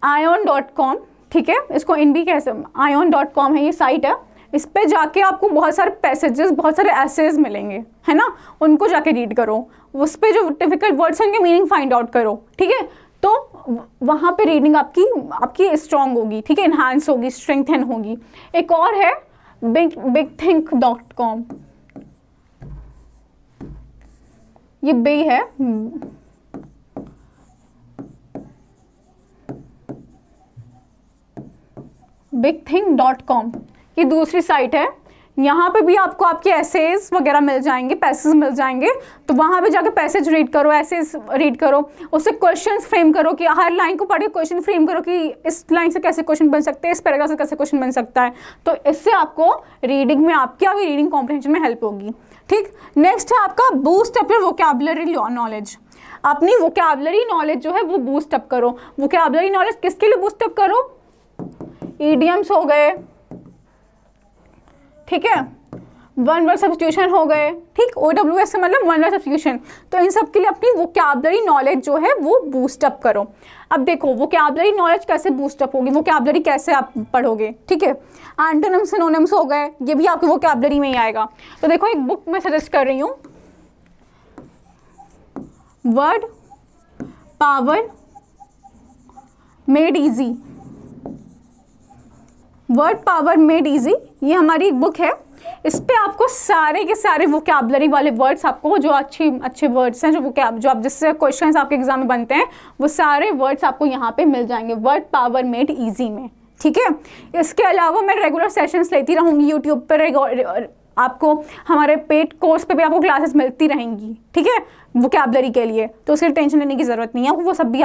ion.com, ठीक है, इसको इन भी कैसे ion.com है, ये साइट है। इस पे जाके आपको बहुत सारे पैसेजेस, बहुत सारे एसेज मिलेंगे, है ना, उनको जाके रीड करो, उस पे जो डिफिकल्ट वर्ड्स हैं उनके मीनिंग फाइंड आउट करो, ठीक है। तो वहाँ पे रीडिंग आपकी स्ट्रांग होगी, ठीक है, इन्हांस होगी, स्ट्रेंथन होगी। एक और है bigthink.com, ये बे है, bigthink.com, ये दूसरी साइट है। यहाँ पे भी आपको आपके एसेज वगैरह मिल जाएंगे, पैसेज मिल जाएंगे। तो वहाँ पे जाके पैसेज रीड करो, एसेज रीड करो, उससे क्वेश्चंस फ्रेम करो कि हर लाइन को पढ़ के क्वेश्चन फ्रेम करो कि इस लाइन से कैसे क्वेश्चन बन सकते हैं, इस पैराग्राफ से कैसे क्वेश्चन बन सकता है। तो इससे आपको रीडिंग में आपकी रीडिंग कॉम्प्रिहेंशन में हेल्प होगी, ठीक। नेक्स्ट है आपका boost up your vocabulary knowledge. अपनी वोकैबुलरी नॉलेज जो है वो बूस्ट अप करो। वोकैबुलरी नॉलेज किसके लिए बूस्ट अप करो? ईडियम्स हो गए, ठीक है, वन वर्ड सब्स्टिट्यूशन हो गए, ठीक, OWS से मतलब वन वर्ड सब्स्टिट्यूशन। तो इन सब के लिए अपनी वोकैबुलरी नॉलेज जो है वो बूस्ट अप करो। अब देखो वोकैबुलरी नॉलेज कैसे बूस्ट अप होगी, वोकैबुलरी कैसे आप पढ़ोगे, ठीक है। एंटोनिम्स सिनोनिम्स हो गए, ये भी आपके वोकैबुलरी में ही आएगा। तो देखो एक बुक मैं सजेस्ट कर रही हूँ, word power made easy, word power made easy, ये हमारी एक बुक है। इस पे आपको सारे के सारे वोकैबुलरी वाले वर्ड्स, आपको जो अच्छे वर्ड्स हैं, जो आप जिससे क्वेश्चंस आपके एग्जाम में बनते हैं, वो सारे वर्ड्स आपको यहाँ पे मिल जाएंगे वर्ड पावर मेड इजी में, ठीक है। इसके अलावा मैं रेगुलर सेशंस लेती रहूँगी यूट्यूब पर, आपको हमारे पेड कोर्स पे भी आपको क्लासेस मिलती रहेंगी, ठीक है, वोकैबुलरी के लिए। तो उसकी टेंशन लेने की ज़रूरत नहीं है, वो सब भी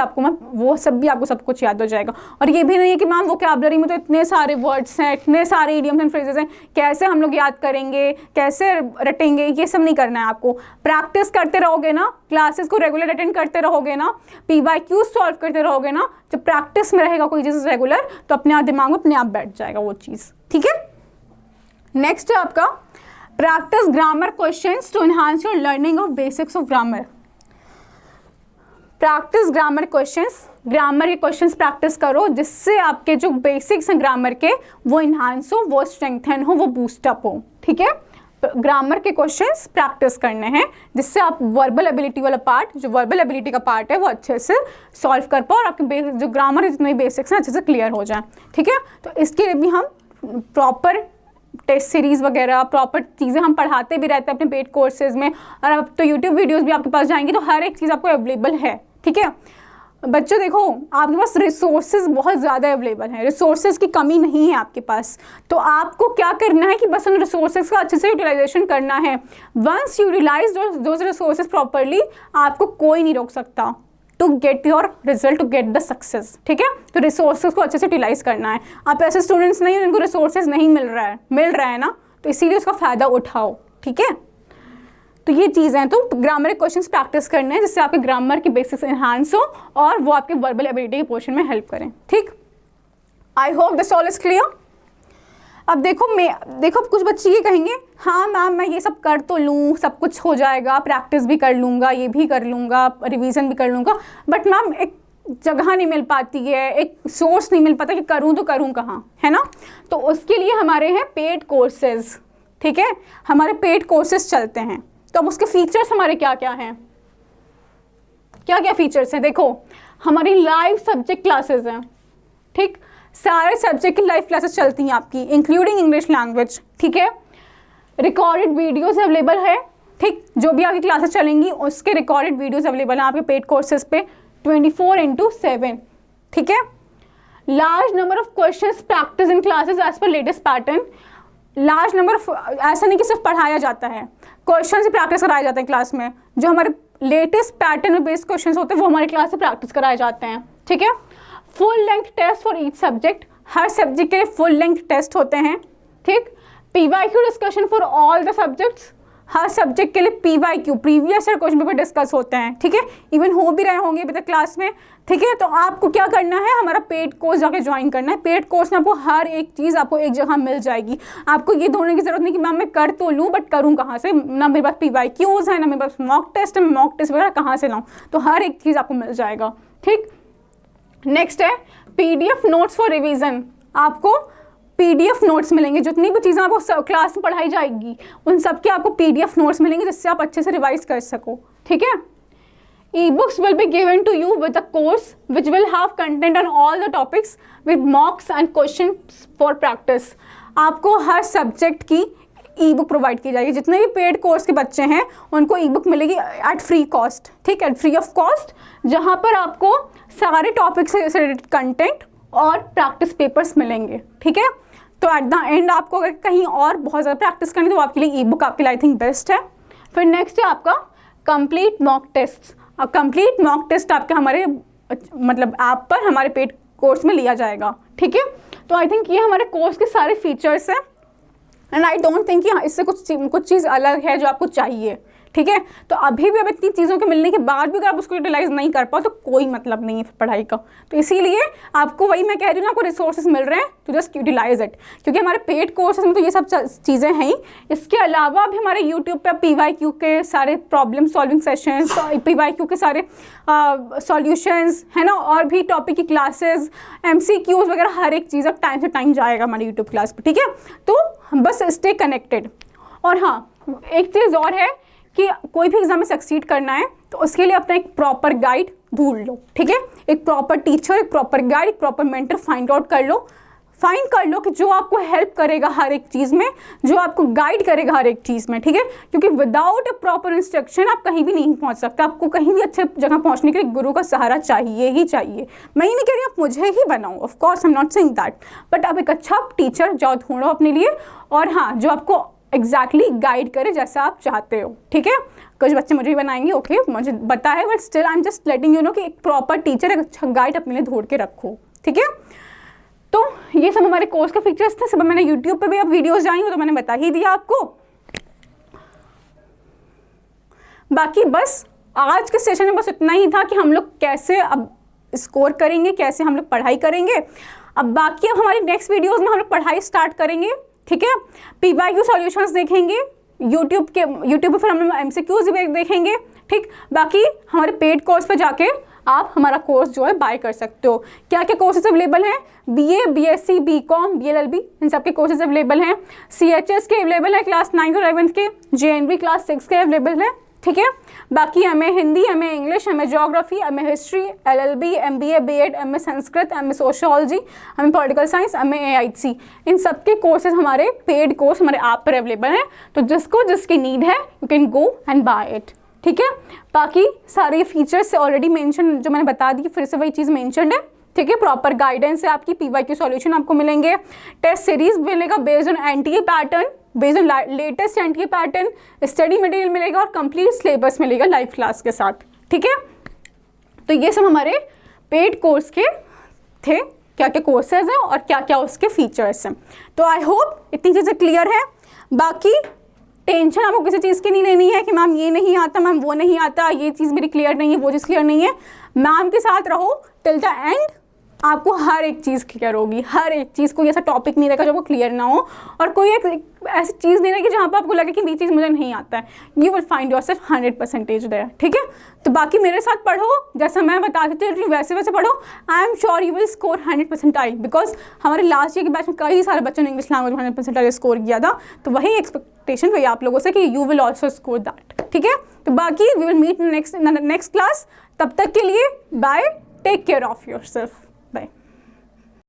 आपको सब कुछ याद हो जाएगा। और ये भी नहीं है कि मैम वोकैबुलरी में तो इतने सारे वर्ड्स हैं, इतने सारे इडियम्स एंड फ्रेजेस हैं, कैसे हम लोग याद करेंगे, कैसे रटेंगे, ये सब नहीं करना है आपको। प्रैक्टिस करते रहोगे ना, क्लासेस को रेगुलर अटेंड करते रहोगे ना, PYQ सॉल्व करते रहोगे ना, जब प्रैक्टिस में रहेगा कोई चीज़ रेगुलर, तो अपने आप दिमाग में अपने आप बैठ जाएगा वो चीज़, ठीक है। नेक्स्ट है आपका practice grammar questions to enhance your learning of basics of grammar. Practice grammar questions, grammar के क्वेश्चंस प्रैक्टिस करो, जिससे आपके जो बेसिक्स हैं ग्रामर के वो इन्हांस हो, वो स्ट्रेंथन हो, वो बूस्टअप हो, ठीक है। ग्रामर के क्वेश्चंस प्रैक्टिस करने हैं, जिससे आप वर्बल एबिलिटी वाला पार्ट, जो वर्बल एबिलिटी का पार्ट है, वो अच्छे से सॉल्व कर पाओ और आपके जो ग्रामर के जितने बेसिक्स हैं अच्छे से क्लियर हो जाए, ठीक है। तो इसके लिए भी हम प्रॉपर टेस्ट सीरीज़ वगैरह, प्रॉपर चीज़ें हम पढ़ाते भी रहते हैं अपने पेड कोर्सेज में। और अब तो यूट्यूब वीडियोस भी आपके पास जाएंगी, तो हर एक चीज़ आपको अवेलेबल है, ठीक है। बच्चों देखो, आपके पास रिसोर्सेज बहुत ज़्यादा अवेलेबल हैं, रिसोर्सेज की कमी नहीं है आपके पास। तो आपको क्या करना है कि बस उन रिसोर्सेज का अच्छे से यूटिलाइजेशन करना है। Once you utilize those resources properly, आपको कोई नहीं रोक सकता to get your result, to get the success, ठीक है। तो रिसोर्सेज को अच्छे से यूटिलाइज करना है। आप ऐसे स्टूडेंट्स नहीं हो जिनको रिसोर्सेज नहीं मिल रहा है ना, तो इसीलिए उसका फ़ायदा उठाओ, ठीक है। तो ये चीज़ें हैं, तो ग्रामर क्वेश्चंस प्रैक्टिस करने हैं, जिससे आपके ग्रामर के बेसिक्स एनहांस हो और वो आपके वर्बल एबिलिटी के पोर्शन में हेल्प करें, ठीक। I hope this all is clear. अब देखो कुछ बच्चे ये कहेंगे, हाँ मैम मैं ये सब कर तो लूँ, सब कुछ हो जाएगा, प्रैक्टिस भी कर लूँगा, ये भी कर लूँगा, रिवीजन भी कर लूँगा, बट मैम एक जगह नहीं मिल पाती है, एक सोर्स नहीं मिल पाता कि करूँ तो करूँ कहाँ, है ना। तो उसके लिए हमारे हैं पेड कोर्सेज, ठीक है, हमारे पेड कोर्सेज चलते हैं। तो अब उसके फीचर्स हमारे क्या क्या हैं, क्या क्या फीचर्स हैं? देखो हमारी लाइव सब्जेक्ट क्लासेस हैं, ठीक, सारे सब्जेक्ट की लाइव क्लासेस चलती हैं आपकी, इंक्लूडिंग इंग्लिश लैंग्वेज, ठीक है। रिकॉर्डेड वीडियोस अवेलेबल है, ठीक, जो भी आपकी क्लासेस चलेंगी उसके रिकॉर्डेड वीडियोस अवेलेबल हैं आपके पेड कोर्सेज पे 24/7, ठीक है। Large number of questions practice in classes as per latest pattern. Large number of, ऐसा नहीं कि सिर्फ पढ़ाया जाता है, क्वेश्चन से प्रैक्टिस कराए जाते हैं क्लास में। जो हमारे लेटेस्ट पैटर्न में बेस्ड क्वेश्चन होते हैं वो हमारी क्लास से प्रैक्टिस कराए जाते हैं, ठीक है। Full length test for each subject, हर सब्जेक्ट के लिए फुल लेंथ टेस्ट होते हैं, ठीक। PYQ discussion for all the subjects, हर सब्जेक्ट के लिए PYQ previous year question paper discuss होते हैं, ठीक है, इवन हो भी रहे होंगे अभी तक क्लास में, ठीक है। तो आपको क्या करना है, हमारा पेड कोर्स जाके ज्वाइन करना है। पेड कोर्स में आपको हर एक चीज़ आपको एक जगह मिल जाएगी। आपको ये ढूंढने की जरूरत नहीं कि मैम मैं कर तो लूँ बट करूँ कहाँ से, ना मेरे पास PYQs है, ना मेरे पास मॉक टेस्ट है, मॉक टेस्ट वगैरह कहाँ से लाऊँ, तो हर एक चीज़ आपको मिल जाएगा, ठीक। नेक्स्ट है PDF नोट्स फॉर रिविजन। आपको PDF नोट्स मिलेंगे, जितनी भी चीज़ें आपको क्लास में पढ़ाई जाएगी उन सब के आपको PDF नोट्स मिलेंगे, जिससे आप अच्छे से रिवाइज कर सको, ठीक है। E-books will be given to you with a course which will have content on all the topics with mocks and questions for practice. आपको हर सब्जेक्ट की E-book प्रोवाइड की जाएगी। जितने भी पेड कोर्स के बच्चे हैं उनको E-book मिलेगी एट फ्री कॉस्ट, ठीक है, एट फ्री ऑफ कॉस्ट, जहाँ पर आपको सारे टॉपिक से रिलेटेड कंटेंट और प्रैक्टिस पेपर्स मिलेंगे, ठीक है। तो एट द एंड आपको अगर कहीं और बहुत ज़्यादा प्रैक्टिस करनी है तो आपके लिए E-book आपके लिए आई थिंक बेस्ट है। फिर नेक्स्ट है आपका कंप्लीट मॉक टेस्ट। अब कंप्लीट मॉक टेस्ट आपके हमारे मतलब ऐप पर हमारे पेड कोर्स में लिया जाएगा, ठीक है। तो आई थिंक ये हमारे कोर्स के सारे फीचर्स हैं एंड आई डोंट थिंक कि इससे कुछ चीज़ अलग है जो आपको चाहिए, ठीक है। तो अभी भी अब इतनी चीज़ों के मिलने के बाद भी अगर आप उसको यूटिलाइज नहीं कर पाओ तो कोई मतलब नहीं है पढ़ाई का। तो इसीलिए आपको वही मैं कह रही हूँ ना, आपको रिसोर्सेज मिल रहे हैं तो जस्ट यूटिलाइज इट, क्योंकि हमारे पेड कोर्सेज में तो ये सब चीज़ें हैं ही। इसके अलावा भी हमारे यूट्यूब पे PYQ के सारे प्रॉब्लम सॉल्विंग सेशंस, PYQ के सारे सॉल्यूशंस है ना, और भी टॉपिक की क्लासेस, MCQs वगैरह हर एक चीज़ अब टाइम से टाइम जाएगा हमारे यूट्यूब क्लास पर, ठीक है। तो बस स्टे कनेक्टेड। और हाँ, एक चीज़ और है कि कोई भी एग्जाम में सक्सीड करना है तो उसके लिए अपना एक प्रॉपर गाइड ढूंढ लो, ठीक है। एक प्रॉपर टीचर, एक प्रॉपर गाइड, एक प्रॉपर मेंटर फाइंड कर लो कि जो आपको हेल्प करेगा हर एक चीज़ में, जो आपको गाइड करेगा हर एक चीज़ में, ठीक है। क्योंकि विदाउट अ प्रॉपर इंस्ट्रक्शन आप कहीं भी नहीं पहुंच सकते। आपको कहीं भी अच्छे जगह पहुंचने के लिए गुरु का सहारा चाहिए ही चाहिए। मैं ये नहीं कह रही आप मुझे ही बनाओ, of course I am not saying that, but आप एक अच्छा टीचर जाओ ढूंढो अपने लिए, और हाँ, जो आपको एग्जैक्टली गाइड करे जैसा आप चाहते हो, ठीक है। कुछ बच्चे मुझे भी बनाएंगे, ओके, मुझे पता है, but still I am just letting you know कि एक प्रॉपर टीचर, एक अच्छा गाइड अपने लिए ढूंढ के रखो, ठीक है। तो ये सब हमारे कोर्स के फीचर्स थे। सब मैंने यूट्यूब पे भी अब वीडियोस डाली हो तो मैंने बता ही दिया आपको। बाकी बस आज के सेशन में बस इतना ही था कि हम लोग कैसे अब स्कोर करेंगे, कैसे हम लोग पढ़ाई करेंगे। अब बाकी अब हमारी नेक्स्ट वीडियोज़ में हम लोग पढ़ाई स्टार्ट करेंगे, ठीक है। PYQ सॉल्यूशंस देखेंगे यूट्यूब पर, फिर हम MCQs भी देखेंगे, ठीक। बाकी हमारे पेड कोर्स पे जाके आप हमारा कोर्स जो है बाय कर सकते हो। क्या क्या कोर्सेज अवेलेबल हैं, BA, BSc, BCom, BLLB, इन सब के कोर्सेज अवेलेबल हैं। CHS के अवेलेबल है क्लास 9 और 11 के, JNV क्लास 6 के अवेलेबल है, ठीक है। बाकी MA Hindi, MA English, MA geography, MA history, LLB, MBA, B.Ed, MA Sanskrit, MA sociology, MA political science, MA AIC, इन सब के कोर्सेज हमारे पेड कोर्स हमारे ऐप पर अवेलेबल हैं। तो जिसको जिसकी नीड है you can go and buy it, ठीक है। बाकी सारे फीचर्स से ऑलरेडी मेंशन जो मैंने बता दी, फिर से वही चीज़ मेंशनड है, ठीक है। प्रॉपर गाइडेंस है आपकी, PYQ सॉल्यूशन आपको मिलेंगे, टेस्ट सीरीज मिलेगा based on NTA pattern, based on latest NTA pattern, study material मिलेगा और कंप्लीट सिलेबस मिलेगा लाइव क्लास के साथ, ठीक है। तो ये सब हमारे पेड कोर्स के थे, क्या क्या कोर्सेज हैं और क्या क्या उसके फीचर्स हैं। तो आई होप इतनी चीज़ें क्लियर है। बाकी टेंशन आपको किसी चीज़ की नहीं लेनी है कि मैम ये नहीं आता, मैम वो नहीं आता, ये चीज़ मेरी क्लियर नहीं है, वो चीज़ क्लियर नहीं है। मैम के साथ रहो टिल द एंड, आपको हर एक चीज़ क्लियर होगी। हर एक चीज़, कोई ऐसा टॉपिक नहीं रहेगा जो आपको क्लियर ना हो, और कोई एक ऐसी चीज़ नहीं रहेगी जहाँ पर आपको लगे कि ये चीज़ मुझे नहीं आता है। You will find yourself 100% there, ठीक है। तो बाकी मेरे साथ पढ़ो, जैसा मैं बताती थी वैसे वैसे पढ़ो। आई am sure you will score 100%, because हमारे लास्ट ईयर के बैच में कई सारे बच्चों ने इंग्लिश लैंग्वेज में 100% स्कोर किया था। तो वही एक्सपेक्टेशन वही आप लोगों से कि you will also score that, ठीक है। तो बाकी we will meet next class. तब तक के लिए bye, take care of yourself.